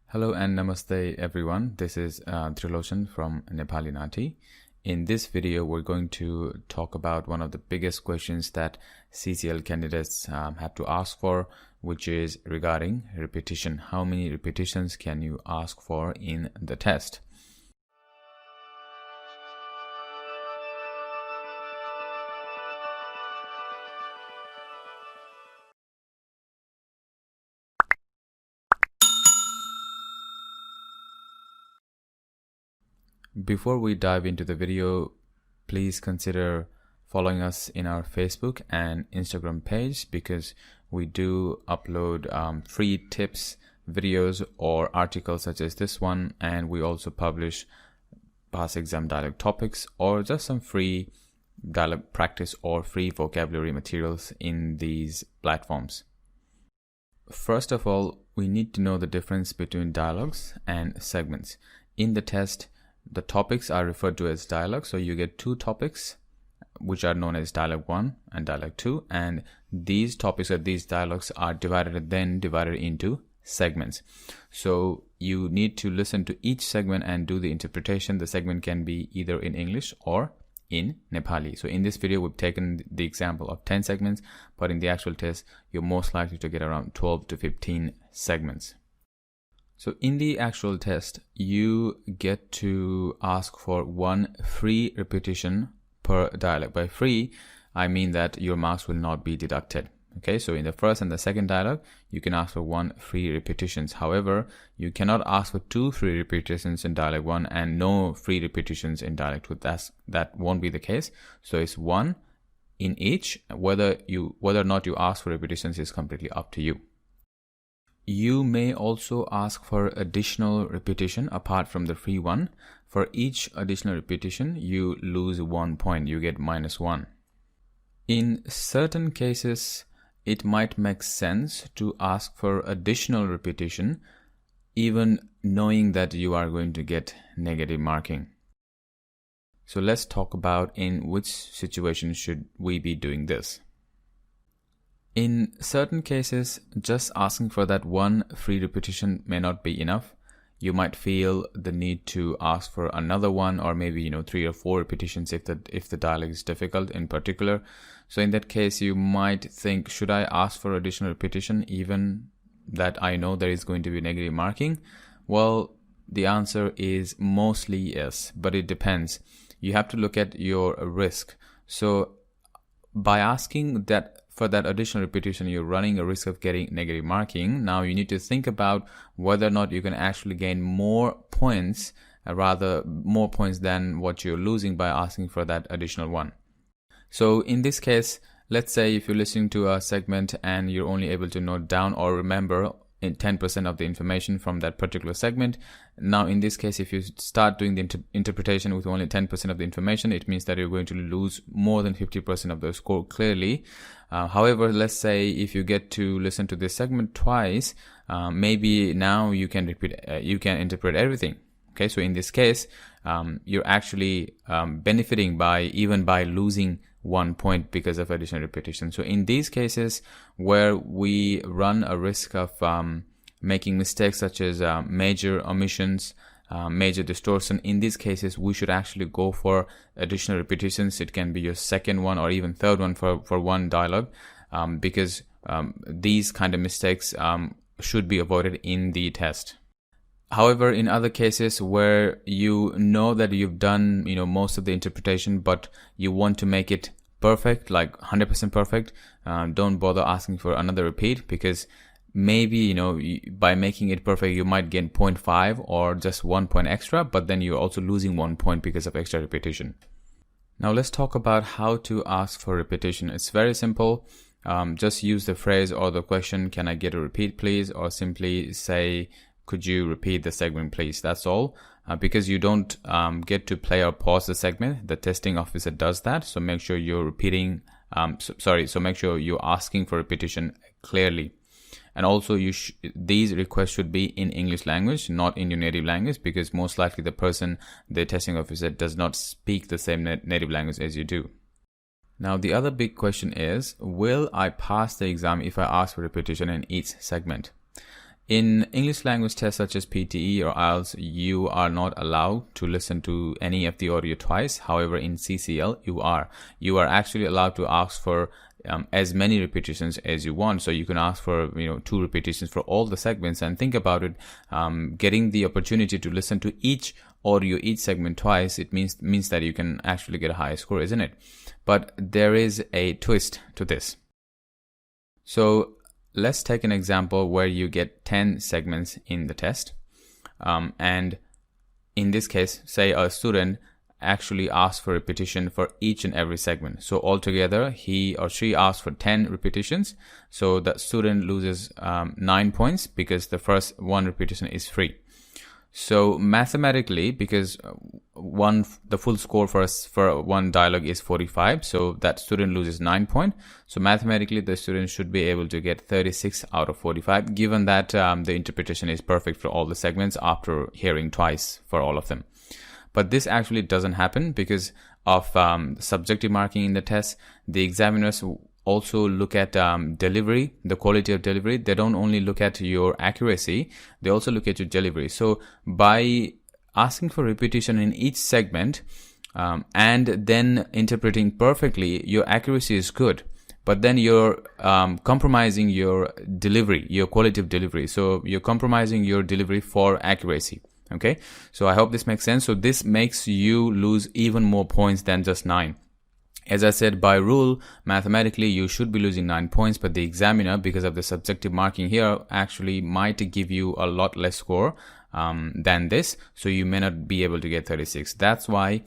Hello and namaste everyone. This is Trilochan from NepaliNaati. In this video, we're going to talk about one of the biggest questions that CCL candidates have to ask for, which is regarding repetition. How many repetitions can you ask for in the test? Before we dive into the video, please consider following us in our Facebook and Instagram page because we do upload free tips, videos or articles such as this one, and we also publish past exam dialogue topics or just some free dialogue practice or free vocabulary materials in these platforms. First of all, we need to know the difference between dialogues and segments. In the test, the topics are referred to as dialogue, so you get two topics which are known as dialogue 1 and dialogue 2, and these topics or these dialogues are divided into segments. So you need to listen to each segment and do the interpretation. The segment can be either in English or in Nepali. So in this video we've taken the example of 10 segments, but in the actual test you're most likely to get around 12 to 15 segments. So in the actual test, you get to ask for one free repetition per dialogue. By free, I mean that your marks will not be deducted. Okay, so in the first and the second dialogue, you can ask for one free repetitions. However, you cannot ask for two free repetitions in dialogue 1 and no free repetitions in dialogue 2. That won't be the case. So it's one in each. Whether or not you ask for repetitions is completely up to you. You may also ask for additional repetition apart from the free one. For each additional repetition, you lose 1 point. You get -1. In certain cases, it might make sense to ask for additional repetition, even knowing that you are going to get negative marking. So let's talk about in which situation should we be doing this. In certain cases, just asking for that one free repetition may not be enough. You might feel the need to ask for another one, or maybe 3 or 4 repetitions if the dialogue is difficult in particular. So in that case, you might think, should I ask for additional repetition even that I know there is going to be negative marking? Well, the answer is mostly yes, but it depends. You have to look at your risk. So by asking that for that additional repetition, you're running a risk of getting negative marking. Now you need to think about whether or not you can actually gain more points, rather more points than what you're losing by asking for that additional one. So in this case, let's say if you're listening to a segment and you're only able to note down or remember 10% of the information from that particular segment. Now in this case, if you start doing the interpretation with only 10% of the information, it means that you're going to lose more than 50% of the score clearly. However, let's say if you get to listen to this segment twice, maybe now you can interpret everything. Okay, so in this case, you're actually benefiting by losing 1 point because of additional repetition. So in these cases where we run a risk of making mistakes such as major omissions, major distortion, in these cases we should actually go for additional repetitions. It can be your second one or even third one for one dialogue, because these kind of mistakes should be avoided in the test. However, in other cases where you know that you've done most of the interpretation, but you want to make it perfect, like 100% perfect, don't bother asking for another repeat, because maybe by making it perfect you might gain 0.5 or just 1 point extra, but then you're also losing 1 point because of extra repetition. Now let's talk about how to ask for repetition. It's very simple. Just use the phrase or the question, can I get a repeat please, or simply say, could you repeat the segment please? That's all. Because you don't get to play or pause the segment, the testing officer does that. So make sure you're repeating, so make sure you're asking for repetition clearly. And also these requests should be in English language, not in your native language, because most likely the testing officer does not speak the same native language as you do. Now the other big question is, will I pass the exam if I ask for repetition in each segment? In English language tests such as PTE or IELTS, you are not allowed to listen to any of the audio twice. However, in CCL, you are. You are actually allowed to ask for as many repetitions as you want. So you can ask for 2 repetitions for all the segments. And think about it, getting the opportunity to listen to each audio, each segment twice, it means that you can actually get a higher score, isn't it? But there is a twist to this. So let's take an example where you get 10 segments in the test. And in this case, say a student actually asks for repetition for each and every segment. So altogether, he or she asks for 10 repetitions. So the student loses 9 points because the first 1 repetition is free. So mathematically, because the full score for one dialogue is 45, so that student loses 9 points. So mathematically, the student should be able to get 36 out of 45, given that the interpretation is perfect for all the segments after hearing twice for all of them. But this actually doesn't happen because of subjective marking in the test. The examiners also look at delivery, the quality of delivery. They don't only look at your accuracy, they also look at your delivery. So by asking for repetition in each segment and then interpreting perfectly, your accuracy is good. But then you're compromising your delivery, your quality of delivery. So you're compromising your delivery for accuracy. Okay, so I hope this makes sense. So this makes you lose even more points than just 9. As I said, by rule, mathematically, you should be losing 9 points, but the examiner, because of the subjective marking here, actually might give you a lot less score than this. So you may not be able to get 36. That's why,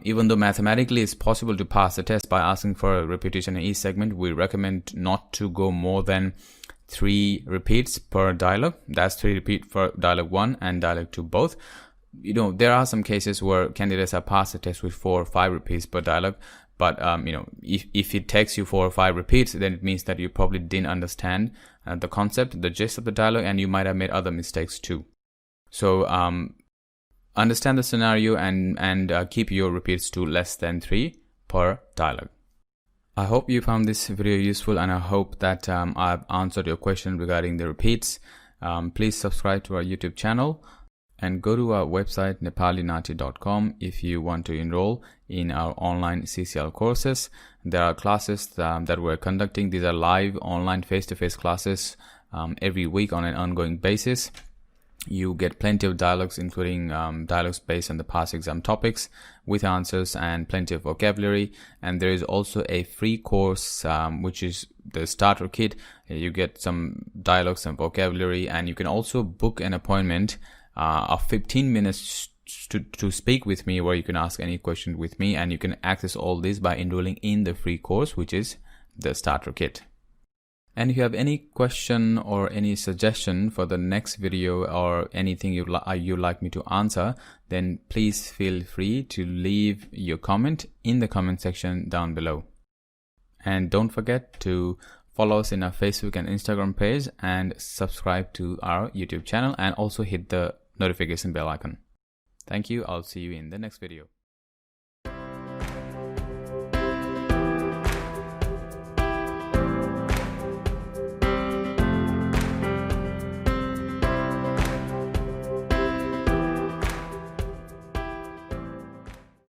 even though mathematically it's possible to pass the test by asking for a repetition in each segment, we recommend not to go more than 3 repeats per dialogue. That's 3 repeats for dialogue 1 and dialogue 2 both. There are some cases where candidates have passed the test with 4 or 5 repeats per dialogue. But, if it takes you 4 or 5 repeats, then it means that you probably didn't understand the concept, the gist of the dialogue, and you might have made other mistakes too. So, understand the scenario and keep your repeats to less than 3 per dialogue. I hope you found this video useful, and I hope that I've answered your question regarding the repeats. Please subscribe to our YouTube channel and go to our website NepaliNaati.com if you want to enroll in our online CCL courses. There are classes that we're conducting. These are live online face-to-face classes every week on an ongoing basis. You get plenty of dialogues, including dialogues based on the past exam topics with answers and plenty of vocabulary. And there is also a free course, which is the starter kit. You get some dialogues and vocabulary, and you can also book an appointment of 15 minutes to speak with me, where you can ask any question with me, and you can access all this by enrolling in the free course, which is the starter kit. And if you have any question or any suggestion for the next video or anything you'd like me to answer, then please feel free to leave your comment in the comment section down below. And don't forget to follow us in our Facebook and Instagram page, and subscribe to our YouTube channel, and also hit the notification bell icon. Thank you. I'll see you in the next video.